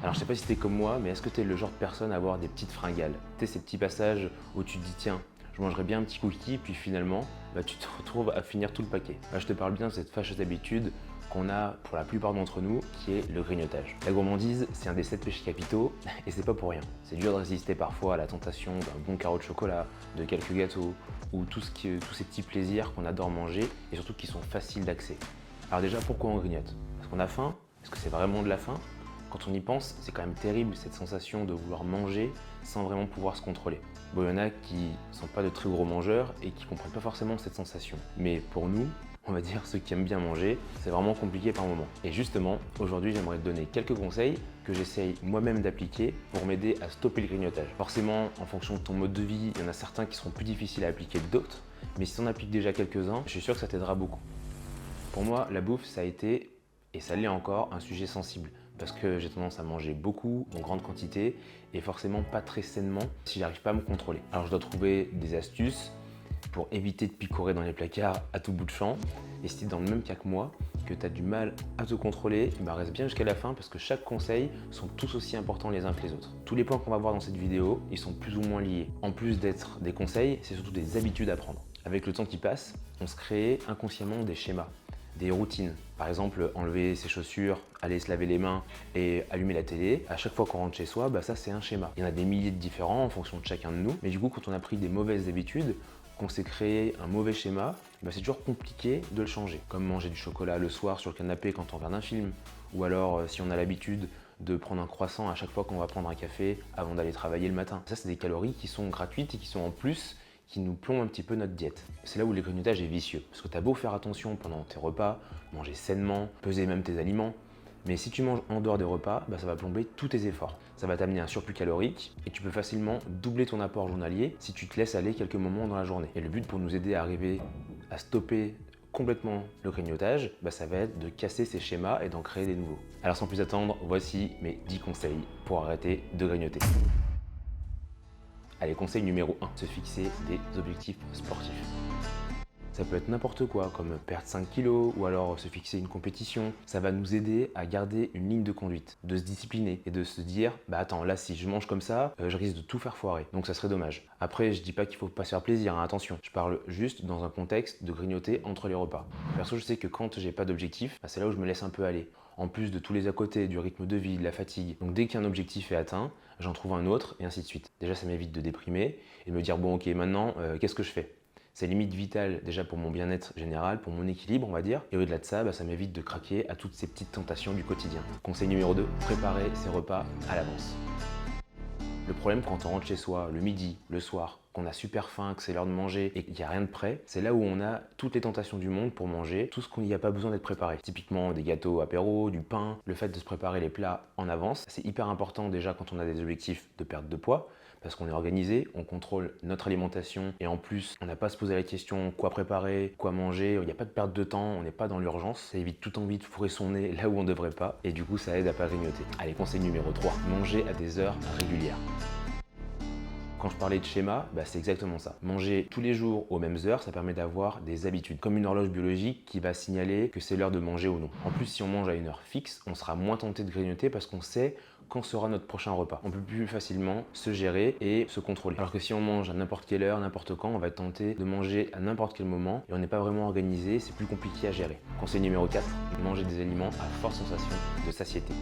Alors je sais pas si t'es comme moi, mais est-ce que t'es le genre de personne à avoir des petites fringales? Tu sais, ces petits passages où tu te dis tiens, je mangerais bien un petit cookie, puis finalement, tu te retrouves à finir tout le paquet. Je te parle bien de cette fâcheuse habitude qu'on a pour la plupart d'entre nous, qui est le grignotage. La gourmandise, c'est un des 7 péchés capitaux, et c'est pas pour rien. C'est dur de résister parfois à la tentation d'un bon carreau de chocolat, de quelques gâteaux, ou tous ces petits plaisirs qu'on adore manger, et surtout qui sont faciles d'accès. Alors déjà, pourquoi on grignote? Parce qu'on a faim? Est-ce que c'est vraiment de la faim? Quand on y pense, c'est quand même terrible cette sensation de vouloir manger sans vraiment pouvoir se contrôler. Bon, il y en a qui sont pas de très gros mangeurs et qui comprennent pas forcément cette sensation. Mais pour nous, on va dire ceux qui aiment bien manger, c'est vraiment compliqué par moment. Et justement, aujourd'hui, j'aimerais te donner quelques conseils que j'essaye moi-même d'appliquer pour m'aider à stopper le grignotage. Forcément, en fonction de ton mode de vie, il y en a certains qui seront plus difficiles à appliquer que d'autres, mais si tu en appliques déjà quelques-uns, je suis sûr que ça t'aidera beaucoup. Pour moi, la bouffe, ça a été, et ça l'est encore, un sujet sensible. Parce que j'ai tendance à manger beaucoup, en grande quantité, et forcément pas très sainement si j'arrive pas à me contrôler. Alors je dois trouver des astuces pour éviter de picorer dans les placards à tout bout de champ. Et si tu es dans le même cas que moi, que tu as du mal à te contrôler, reste bien jusqu'à la fin parce que chaque conseil sont tous aussi importants les uns que les autres. Tous les points qu'on va voir dans cette vidéo, ils sont plus ou moins liés. En plus d'être des conseils, c'est surtout des habitudes à prendre. Avec le temps qui passe, on se crée inconsciemment des schémas, des routines. Par exemple, enlever ses chaussures, aller se laver les mains et allumer la télé. À chaque fois qu'on rentre chez soi, ça c'est un schéma. Il y en a des milliers de différents en fonction de chacun de nous. Mais du coup, quand on a pris des mauvaises habitudes, qu'on s'est créé un mauvais schéma, c'est toujours compliqué de le changer. Comme manger du chocolat le soir sur le canapé quand on regarde un film. Ou alors si on a l'habitude de prendre un croissant à chaque fois qu'on va prendre un café avant d'aller travailler le matin. Ça, c'est des calories qui sont gratuites et qui sont en plus qui nous plombent un petit peu notre diète. C'est là où le grignotage est vicieux. Parce que tu as beau faire attention pendant tes repas, manger sainement, peser même tes aliments, mais si tu manges en dehors des repas, ça va plomber tous tes efforts. Ça va t'amener un surplus calorique et tu peux facilement doubler ton apport journalier si tu te laisses aller quelques moments dans la journée. Et le but pour nous aider à arriver à stopper complètement le grignotage, ça va être de casser ces schémas et d'en créer des nouveaux. Alors sans plus attendre, voici mes 10 conseils pour arrêter de grignoter. Allez, conseil numéro 1, se fixer des objectifs sportifs. Ça peut être n'importe quoi, comme perdre 5 kilos ou alors se fixer une compétition. Ça va nous aider à garder une ligne de conduite, de se discipliner et de se dire attends, là si je mange comme ça, je risque de tout faire foirer, donc ça serait dommage. Après, je dis pas qu'il faut pas se faire plaisir, attention. Je parle juste dans un contexte de grignoter entre les repas. Perso, je sais que quand j'ai pas d'objectif, c'est là où je me laisse un peu aller. En plus de tous les à côté, du rythme de vie, de la fatigue. Donc dès qu'un objectif est atteint, j'en trouve un autre et ainsi de suite. Déjà, ça m'évite de déprimer et de me dire bon ok, maintenant, qu'est-ce que je fais? C'est limite vital déjà pour mon bien-être général, pour mon équilibre on va dire. Et au-delà de ça, ça m'évite de craquer à toutes ces petites tentations du quotidien. Conseil numéro 2, préparer ses repas à l'avance. Le problème quand on rentre chez soi, le midi, le soir, qu'on a super faim, que c'est l'heure de manger et qu'il n'y a rien de prêt, c'est là où on a toutes les tentations du monde pour manger, tout ce qu'on n'y a pas besoin d'être préparé. Typiquement des gâteaux apéro, du pain, le fait de se préparer les plats en avance, c'est hyper important déjà quand on a des objectifs de perte de poids, parce qu'on est organisé, on contrôle notre alimentation et en plus on n'a pas à se poser la question quoi préparer, quoi manger, il n'y a pas de perte de temps, on n'est pas dans l'urgence, ça évite toute envie de fourrer son nez là où on ne devrait pas et du coup ça aide à pas grignoter. Allez, conseil numéro 3, manger à des heures régulières. Quand je parlais de schéma, c'est exactement ça. Manger tous les jours aux mêmes heures, ça permet d'avoir des habitudes, comme une horloge biologique qui va signaler que c'est l'heure de manger ou non. En plus, si on mange à une heure fixe, on sera moins tenté de grignoter parce qu'on sait quand sera notre prochain repas. On peut plus facilement se gérer et se contrôler. Alors que si on mange à n'importe quelle heure, n'importe quand, on va être tenté de manger à n'importe quel moment et on n'est pas vraiment organisé, c'est plus compliqué à gérer. Conseil numéro 4, manger des aliments à forte sensation de satiété.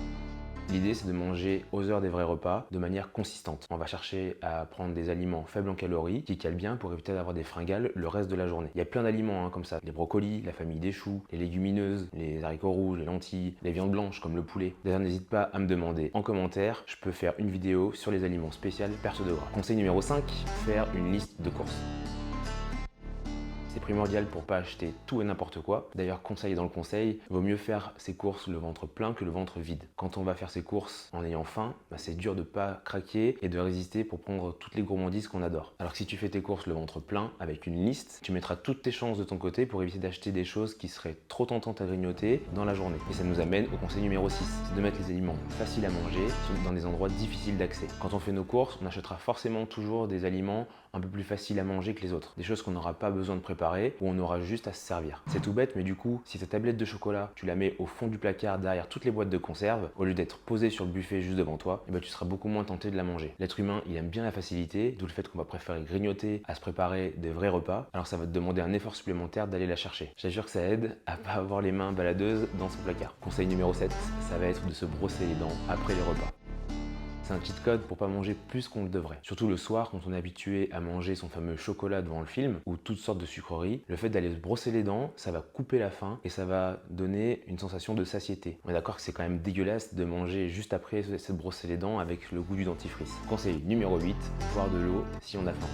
L'idée, c'est de manger aux heures des vrais repas de manière consistante. On va chercher à prendre des aliments faibles en calories qui calent bien pour éviter d'avoir des fringales le reste de la journée. Il y a plein d'aliments comme ça. Les brocolis, la famille des choux, les légumineuses, les haricots rouges, les lentilles, les viandes blanches comme le poulet. D'ailleurs, n'hésite pas à me demander en commentaire. Je peux faire une vidéo sur les aliments spéciaux perte de gras. Conseil numéro 5, faire une liste de courses. C'est primordial pour pas acheter tout et n'importe quoi. D'ailleurs, conseil dans le conseil, vaut mieux faire ses courses le ventre plein que le ventre vide. Quand on va faire ses courses en ayant faim, c'est dur de pas craquer et de résister pour prendre toutes les gourmandises qu'on adore. Alors que si tu fais tes courses le ventre plein avec une liste, tu mettras toutes tes chances de ton côté pour éviter d'acheter des choses qui seraient trop tentantes à grignoter dans la journée. Et ça nous amène au conseil numéro 6, c'est de mettre les aliments faciles à manger dans des endroits difficiles d'accès. Quand on fait nos courses, on achètera forcément toujours des aliments un peu plus faciles à manger que les autres. Des choses qu'on n'aura pas besoin de préparer préparer où on aura juste à se servir. C'est tout bête, mais du coup, si ta tablette de chocolat, tu la mets au fond du placard derrière toutes les boîtes de conserve, au lieu d'être posée sur le buffet juste devant toi, et ben tu seras beaucoup moins tenté de la manger. L'être humain, il aime bien la facilité, d'où le fait qu'on va préférer grignoter à se préparer des vrais repas, alors ça va te demander un effort supplémentaire d'aller la chercher. J'assure que ça aide à pas avoir les mains baladeuses dans son placard. Conseil numéro 7, ça va être de se brosser les dents après les repas. C'est un cheat code pour pas manger plus qu'on le devrait. Surtout le soir, quand on est habitué à manger son fameux chocolat devant le film ou toutes sortes de sucreries, le fait d'aller se brosser les dents, ça va couper la faim et ça va donner une sensation de satiété. On est d'accord que c'est quand même dégueulasse de manger juste après se brosser les dents avec le goût du dentifrice. Conseil numéro 8, boire de l'eau si on a faim.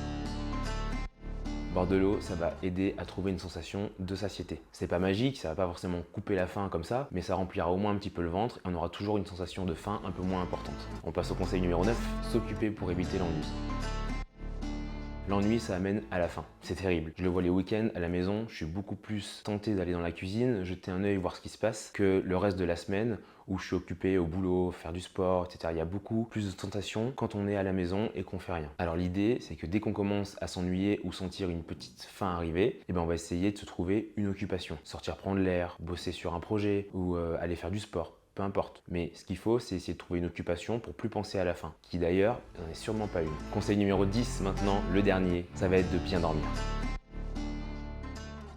Boire de l'eau, ça va aider à trouver une sensation de satiété. C'est pas magique, ça va pas forcément couper la faim comme ça, mais ça remplira au moins un petit peu le ventre et on aura toujours une sensation de faim un peu moins importante. On passe au conseil numéro 9, s'occuper pour éviter l'ennui. L'ennui, ça amène à la faim. C'est terrible. Je le vois les week-ends à la maison, je suis beaucoup plus tenté d'aller dans la cuisine, jeter un œil, voir ce qui se passe, que le reste de la semaine où je suis occupé au boulot, faire du sport, etc. Il y a beaucoup plus de tentations quand on est à la maison et qu'on fait rien. Alors l'idée, c'est que dès qu'on commence à s'ennuyer ou sentir une petite faim arriver, eh ben on va essayer de se trouver une occupation. Sortir prendre l'air, bosser sur un projet ou aller faire du sport. Peu importe. Mais ce qu'il faut, c'est essayer de trouver une occupation pour plus penser à la faim, qui d'ailleurs n'en est sûrement pas une. Conseil numéro 10 maintenant, le dernier, ça va être de bien dormir.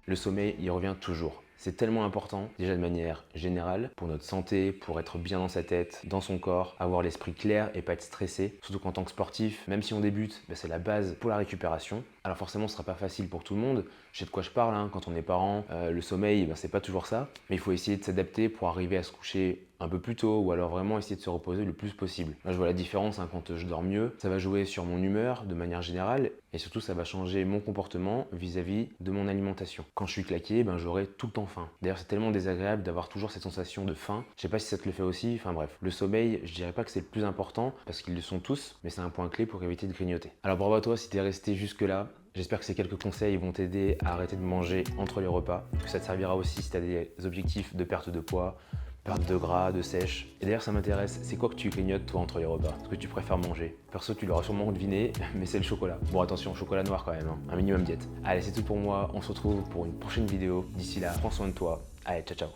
Le sommeil, il revient toujours. C'est tellement important, déjà de manière générale, pour notre santé, pour être bien dans sa tête, dans son corps, avoir l'esprit clair et pas être stressé. Surtout qu'en tant que sportif, même si on débute, c'est la base pour la récupération. Alors forcément, ce ne sera pas facile pour tout le monde. Je sais de quoi je parle, hein. Quand on est parent, le sommeil, c'est pas toujours ça. Mais il faut essayer de s'adapter pour arriver à se coucher un peu plus tôt ou alors vraiment essayer de se reposer le plus possible. Là, je vois la différence quand je dors mieux. Ça va jouer sur mon humeur de manière générale et surtout, ça va changer mon comportement vis-à-vis de mon alimentation. Quand je suis claqué, j'aurai tout le temps faim. D'ailleurs, c'est tellement désagréable d'avoir toujours cette sensation de faim. Je sais pas si ça te le fait aussi. Enfin bref, le sommeil, je dirais pas que c'est le plus important parce qu'ils le sont tous, mais c'est un point clé pour éviter de grignoter. Alors bravo à toi si tu es resté jusque-là. J'espère que ces quelques conseils vont t'aider à arrêter de manger entre les repas, que ça te servira aussi si tu as des objectifs de perte de poids, perte de gras, de sèche. Et d'ailleurs, ça m'intéresse, c'est quoi que tu grignotes toi entre les repas? Ce que tu préfères manger? Perso, tu l'auras sûrement deviné, mais c'est le chocolat. Bon, attention, chocolat noir quand même, hein. Un minimum diète. Allez, c'est tout pour moi, on se retrouve pour une prochaine vidéo. D'ici là, prends soin de toi. Allez, ciao ciao.